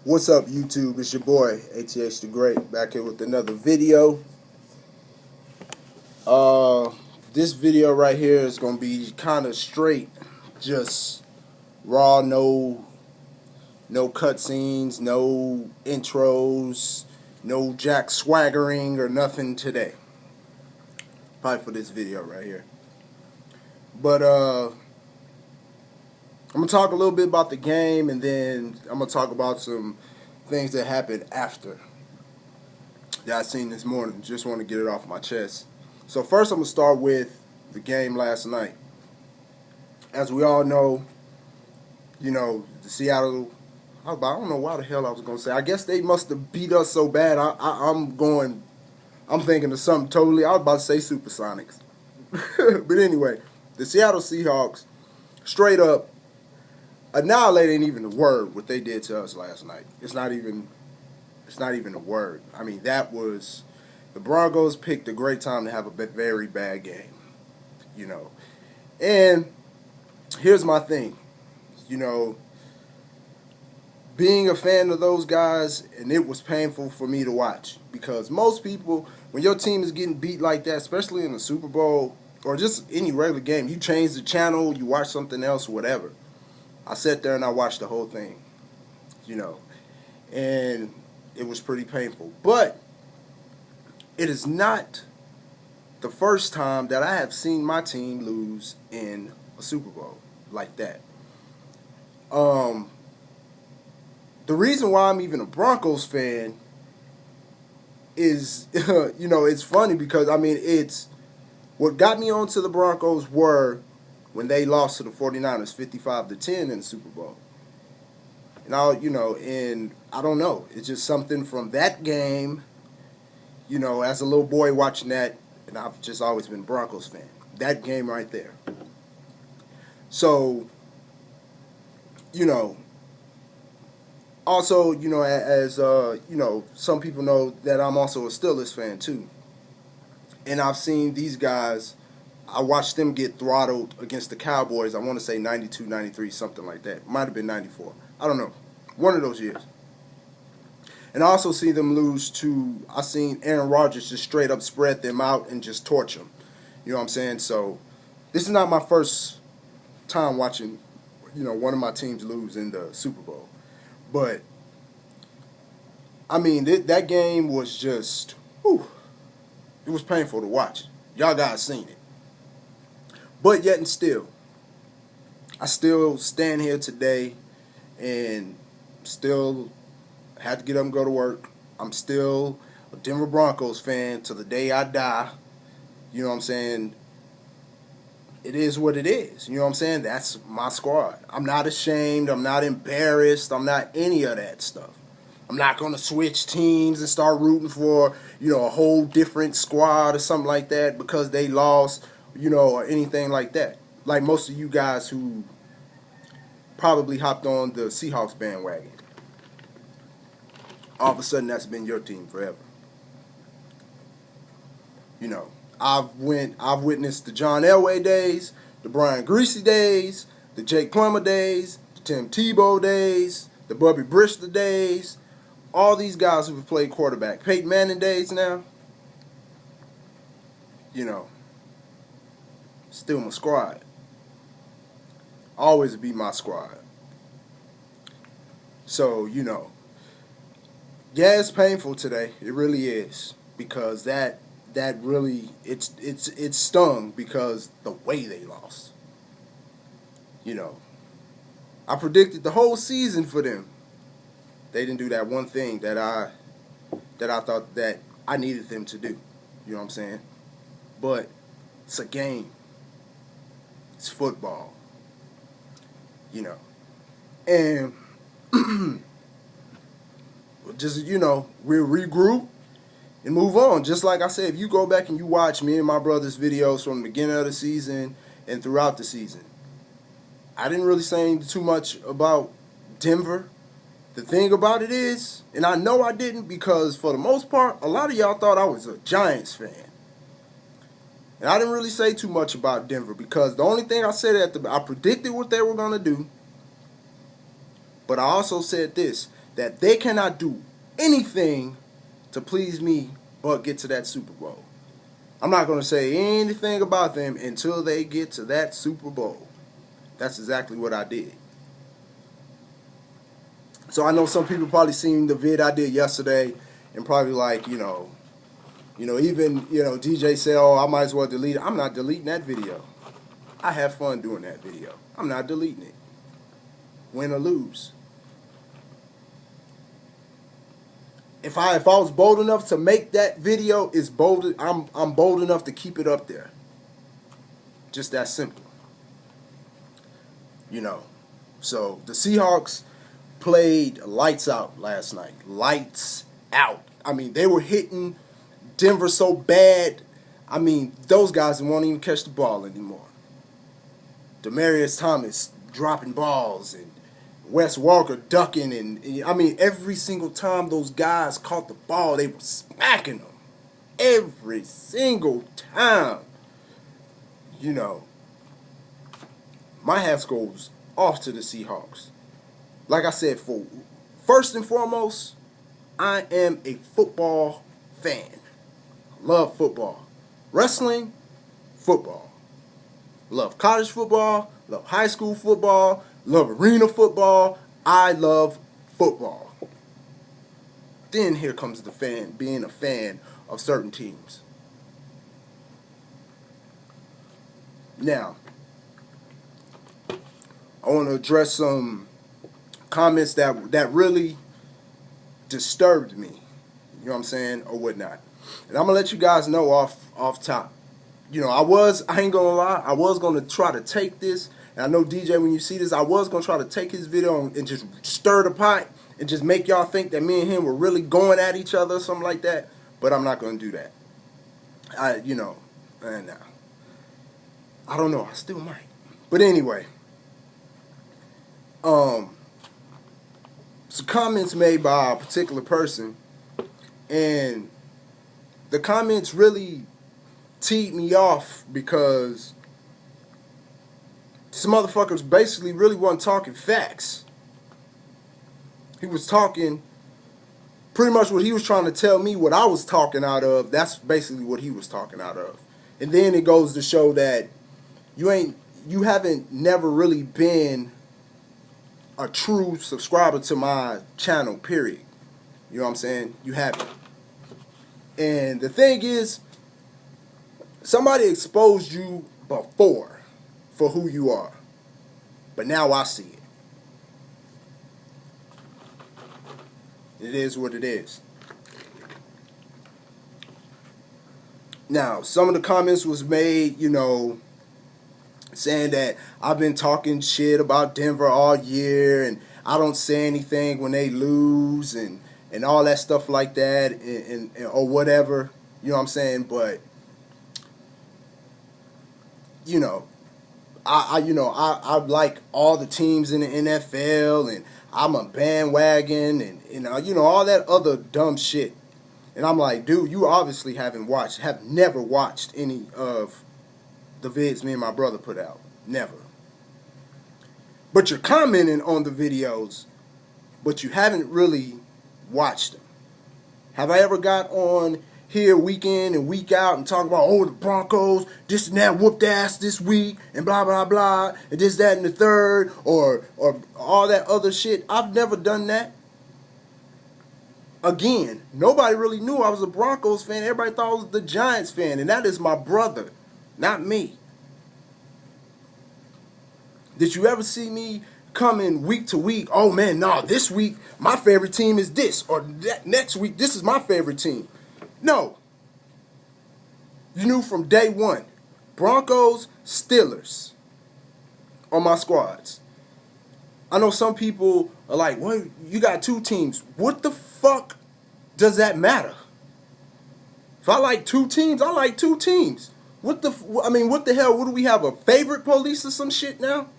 What's up, YouTube? It's your boy ATH the Great back here with another video. This video right here is gonna be kind of straight, just raw, no cutscenes, no intros, no jack swaggering or nothing today. Probably for this video right here. But I'm gonna talk a little bit about the game, and then I'm gonna talk about some things that happened after that I seen this morning. Just want to get it off my chest. So first, I'm gonna start with the game last night. As we all know, the Seattle. I don't know why the hell I was gonna say. I guess they must have beat us so bad. I'm thinking of something totally. I was about to say Supersonics, but anyway, the Seattle Seahawks straight up annihilate ain't even a word what they did to us last night. It's not even a word. I mean, that was the Broncos picked a great time to have a very bad game. And here's my thing. Being a fan of those guys, and it was painful for me to watch, because most people, when your team is getting beat like that, especially in the Super Bowl or just any regular game, you change the channel, you watch something else, whatever. I sat there and I watched the whole thing, and it was pretty painful. But it is not the first time that I have seen my team lose in a Super Bowl like that. The reason why I'm even a Broncos fan is, it's funny because, it's what got me onto the Broncos were when they lost to the 49ers 55-10 in the Super Bowl. And and I don't know, it's just something from that game, as a little boy watching that, and I've just always been a Broncos fan. That game right there. So, also, as some people know that I'm also a Steelers fan too. And I've seen these guys, I watched them get throttled against the Cowboys. I want to say 92, 93, something like that. Might have been 94. I don't know. One of those years. And I also see them lose to, I seen Aaron Rodgers just straight up spread them out and just torch them. You know what I'm saying? So this is not my first time watching, one of my teams lose in the Super Bowl. But, that game was just, it was painful to watch. Y'all guys seen it. But yet and still, I still stand here today and still had to get up and go to work. I'm still a Denver Broncos fan till the day I die. You know what I'm saying? It is what it is. You know what I'm saying? That's my squad. I'm not ashamed. I'm not embarrassed. I'm not any of that stuff. I'm not going to switch teams and start rooting for, a whole different squad or something like that because they lost, or anything like that. Like most of you guys who probably hopped on the Seahawks bandwagon. All of a sudden, that's been your team forever. I've witnessed the John Elway days, the Brian Griese days, the Jake Plummer days, the Tim Tebow days, the Bubby Brister days, all these guys who have played quarterback. Peyton Manning days now. Still my squad. Always be my squad. So, yeah, it's painful today. It really is, because that really it stung because the way they lost. I predicted the whole season for them. They didn't do that one thing that I thought that I needed them to do. You know what I'm saying? But it's a game. It's football. And just, we'll regroup and move on. Just like I said, if you go back and you watch me and my brother's videos from the beginning of the season and throughout the season, I didn't really say too much about Denver. The thing about it is, and I know I didn't, because for the most part, a lot of y'all thought I was a Giants fan. And I didn't really say too much about Denver, because the only thing I said I predicted what they were going to do. But I also said this: that they cannot do anything to please me but get to that Super Bowl. I'm not going to say anything about them until they get to that Super Bowl. That's exactly what I did. So I know some people probably seen the vid I did yesterday and probably like, even, DJ said, oh, I might as well delete it. I'm not deleting that video. I have fun doing that video. I'm not deleting it. Win or lose. If I was bold enough to make that video, I'm bold enough to keep it up there. Just that simple. So the Seahawks played lights out last night. Lights out. I mean, they were hitting Denver so bad. I mean, those guys won't even catch the ball anymore. Demaryius Thomas dropping balls and Wes Walker ducking, and I mean, every single time those guys caught the ball, they were smacking them. Every single time. My hat goes off to the Seahawks. Like I said, first and foremost, I am a football fan. Love football. Wrestling, football. Love college football, love high school football, love arena football. I love football. Then here comes being a fan of certain teams. Now, I want to address some comments that really disturbed me. You know what I'm saying? Or whatnot. And I'm going to let you guys know off top. I ain't gonna lie, I was gonna try to take this, and I know DJ, when you see this, I was gonna try to take his video and just stir the pot and just make y'all think that me and him were really going at each other or something like that, but I'm not gonna do that. I don't know, I still might. But anyway, some comments made by a particular person, and the comments really teed me off because this motherfuckers basically really wasn't talking facts. He was talking pretty much what he was trying to tell me what I was talking out of. That's basically what he was talking out of. And then it goes to show that you haven't never really been a true subscriber to my channel, period. You know what I'm saying? You haven't. And the thing is, somebody exposed you before for who you are. But now I see it. It is what it is. Now, some of the comments was made, saying that I've been talking shit about Denver all year and I don't say anything when they lose and all that stuff like that and or whatever. You know what I'm saying? But I like all the teams in the NFL, and I'm a bandwagon, and all that other dumb shit. And I'm like, dude, you obviously have never watched any of the vids me and my brother put out. Never. But you're commenting on the videos, but you haven't really watched them. Have I ever got on here week in and week out and talk about, oh, the Broncos, this and that whooped ass this week, and blah, blah, blah, and this, that, and the third, or all that other shit? I've never done that. Again, nobody really knew I was a Broncos fan. Everybody thought I was the Giants fan, and that is my brother, not me. Did you ever see me coming week to week, oh man, no, this week my favorite team is this, or that next week this is my favorite team? No. You knew from day one. Broncos, Steelers on my squads. I know some people are like, well, you got two teams. What the fuck does that matter? If I like two teams, I like two teams. What the hell? What do we have, a favorite police or some shit now?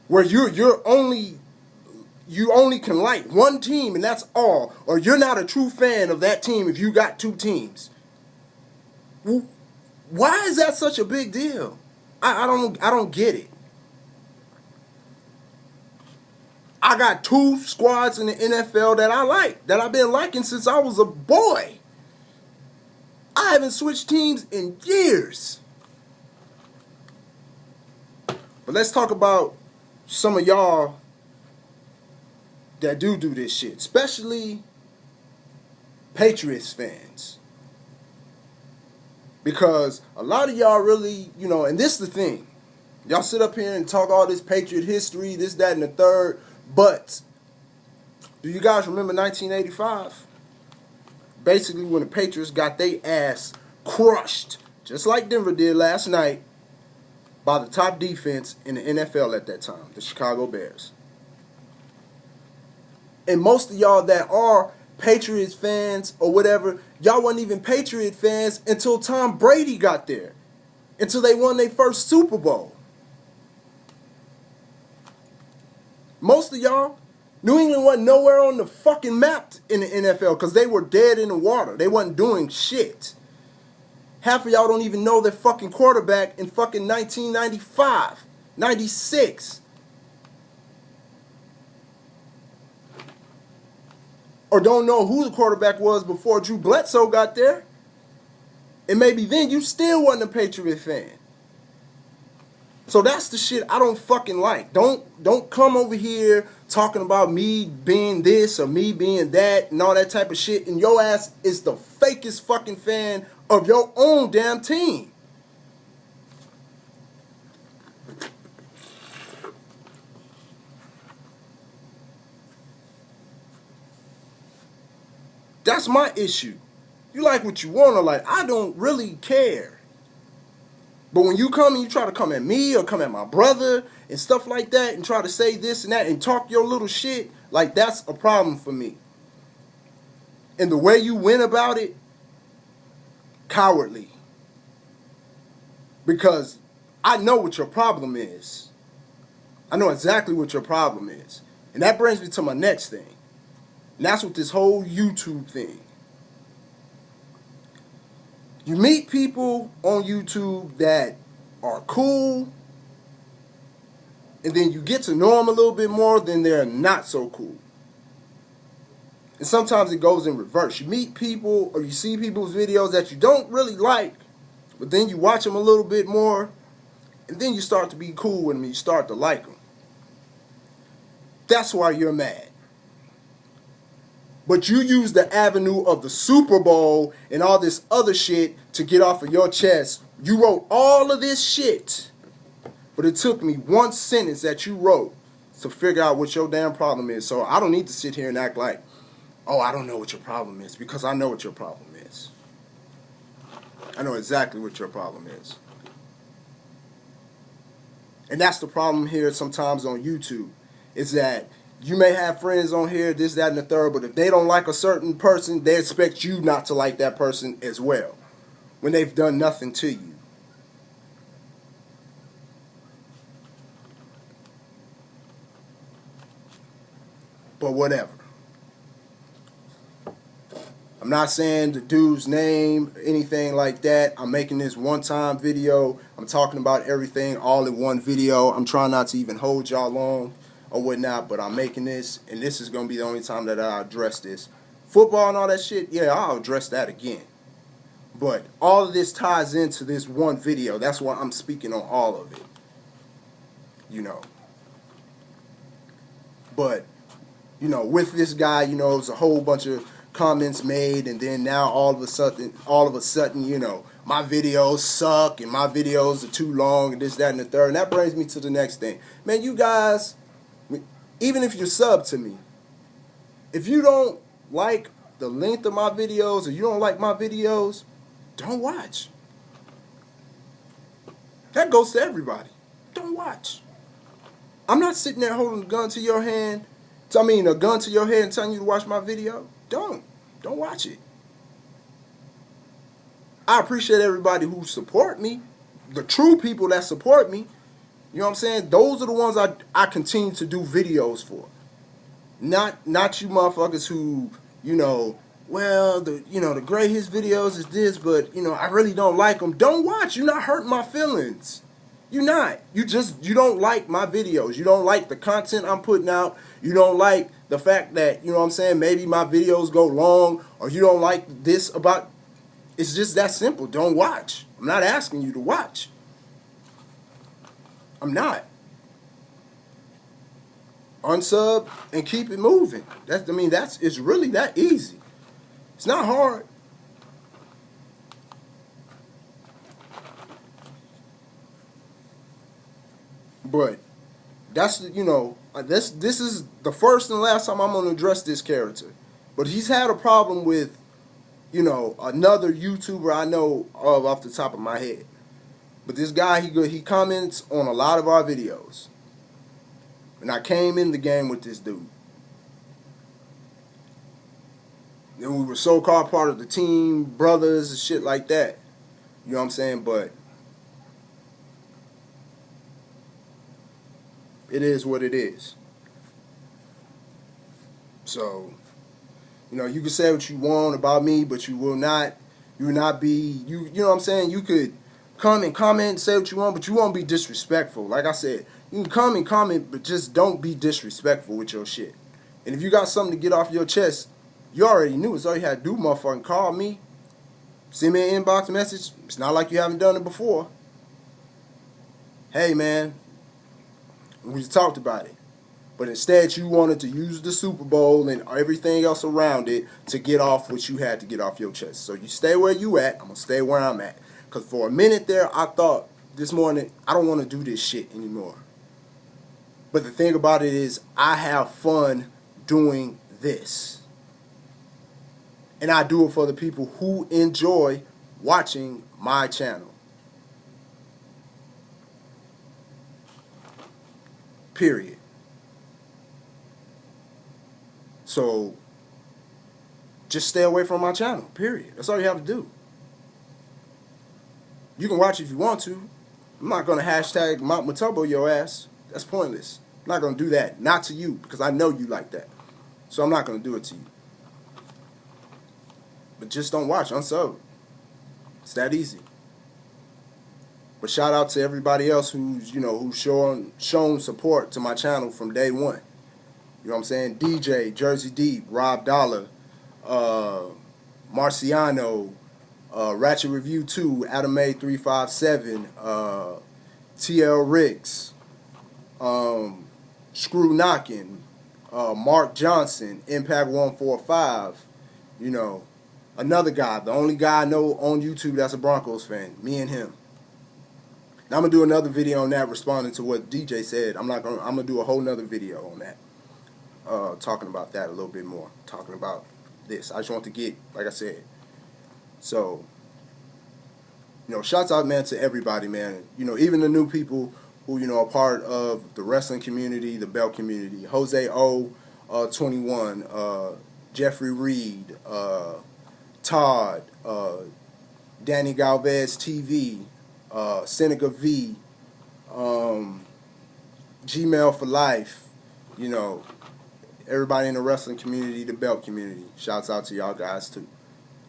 Where you only can like one team and that's all, or you're not a true fan of that team if you got two teams. Why is that such a big deal? I don't get it. I got 2 squads in the NFL that I like, that I've been liking since I was a boy. I haven't switched teams in years. But let's talk about some of y'all that do this shit, especially Patriots fans. Because a lot of y'all really, and this is the thing. Y'all sit up here and talk all this Patriot history, this, that, and the third. But do you guys remember 1985? Basically when the Patriots got their ass crushed, just like Denver did last night, by the top defense in the NFL at that time, the Chicago Bears. And most of y'all that are Patriots fans or whatever, y'all wasn't even Patriot fans until Tom Brady got there, until they won their first Super Bowl. Most of y'all, New England wasn't nowhere on the fucking map in the NFL because they were dead in the water. They wasn't doing shit. Half of y'all don't even know their fucking quarterback in fucking 1995, 96. Or don't know who the quarterback was before Drew Bledsoe got there. And maybe then you still wasn't a Patriot fan. So that's the shit I don't fucking like. Don't come over here talking about me being this or me being that and all that type of shit. And your ass is the fakest fucking fan of your own damn team. That's my issue. You like what you want to like. I don't really care. But when you come and you try to come at me or come at my brother and stuff like that and try to say this and that and talk your little shit, like that's a problem for me. And the way you went about it, cowardly. Because I know what your problem is. I know exactly what your problem is. And that brings me to my next thing. And that's with this whole YouTube thing. You meet people on YouTube that are cool, and then you get to know them a little bit more, then they're not so cool. And sometimes it goes in reverse. You meet people or you see people's videos that you don't really like, but then you watch them a little bit more, and then you start to be cool with them and you start to like them. That's why you're mad. But you use the avenue of the Super Bowl and all this other shit to get off of your chest. You wrote all of this shit, but it took me one sentence that you wrote to figure out what your damn problem is. So I don't need to sit here and act like, oh, I don't know what your problem is, because I know what your problem is. I know exactly what your problem is. And that's the problem here sometimes on YouTube, is that you may have friends on here, this, that, and the third, but if they don't like a certain person, they expect you not to like that person as well, when they've done nothing to you. But whatever. I'm not saying the dude's name, anything like that. I'm making this one-time video. I'm talking about everything all in one video. I'm trying not to even hold y'all long or whatnot, but I'm making this, and this is going to be the only time that I address this. Football and all that shit, yeah, I'll address that again. But all of this ties into this one video. That's why I'm speaking on all of it. But, with this guy, it was a whole bunch of comments made, and then now all of a sudden, my videos suck, and my videos are too long, and this, that, and the third. And that brings me to the next thing. Man, you guys, even if you're sub to me, if you don't like the length of my videos or you don't like my videos, don't watch. That goes to everybody. Don't watch. I'm not sitting there holding a gun to your hand, a gun to your head and telling you to watch my video. Don't watch it. I appreciate everybody who support me, the true people that support me. You know what I'm saying? Those are the ones I continue to do videos for. Not you motherfuckers who, the greatest videos is this, but, I really don't like them. Don't watch. You're not hurting my feelings. You're not. You don't like my videos. You don't like the content I'm putting out. You don't like the fact that, you know what I'm saying, maybe my videos go long, or you don't like this about. It's just that simple. Don't watch. I'm not asking you to watch. I'm not. Unsub and keep it moving. It's really that easy. It's not hard. But that's, this is the first and last time I'm gonna address this character. But he's had a problem with, another YouTuber I know of off the top of my head. But this guy, he comments on a lot of our videos. And I came in the game with this dude. And we were so-called part of the team, brothers and shit like that. You know what I'm saying? But it is what it is. So, you can say what you want about me, but you will not be, you know what I'm saying? You could come and comment and say what you want, but you won't be disrespectful. Like I said, you can come and comment, but just don't be disrespectful with your shit. And if you got something to get off your chest, you already knew. It's all you had to do, motherfucking call me. Send me an inbox message. It's not like you haven't done it before. Hey, man, we talked about it. But instead, you wanted to use the Super Bowl and everything else around it to get off what you had to get off your chest. So you stay where you at. I'm going to stay where I'm at. Because for a minute there, I thought this morning, I don't want to do this shit anymore. But the thing about it is, I have fun doing this. And I do it for the people who enjoy watching my channel. Period. So, just stay away from my channel. Period. That's all you have to do. You can watch if you want to. I'm not going to hashtag Mount Matobo your ass. That's pointless. I'm not going to do that. Not to you, because I know you like that. So I'm not going to do it to you. But just don't watch. Unsub. It's that easy. But shout out to everybody else who's shown support to my channel from day one. You know what I'm saying? DJ, Jersey Deep, Rob Dollar, Marciano, Ratchet Review 2, Adam A 357, TL Ricks, Screw Knockin', Mark Johnson, Impact 145, another guy, the only guy I know on YouTube that's a Broncos fan, me and him. Now I'm gonna do another video on that, responding to what DJ said. I'm gonna do a whole nother video on that, talking about that a little bit more, talking about this. I just want to get, like I said, so shouts out, man, to everybody, man. Even the new people who are part of the wrestling community, the belt community. Jose O, 21, Jeffrey Reed, Todd, Danny Galvez TV, Seneca V, Gmail for Life, everybody in the wrestling community, the belt community. Shouts out to y'all guys too.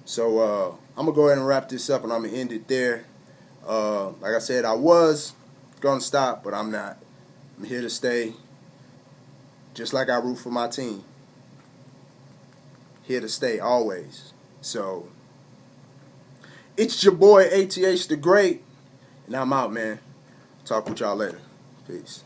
So I'm going to go ahead and wrap this up, and I'm going to end it there. Like I said, I was going to stop, but I'm not. I'm here to stay, just like I root for my team. Here to stay always. So it's your boy ATH the Great, and I'm out, man. Talk with y'all later. Peace.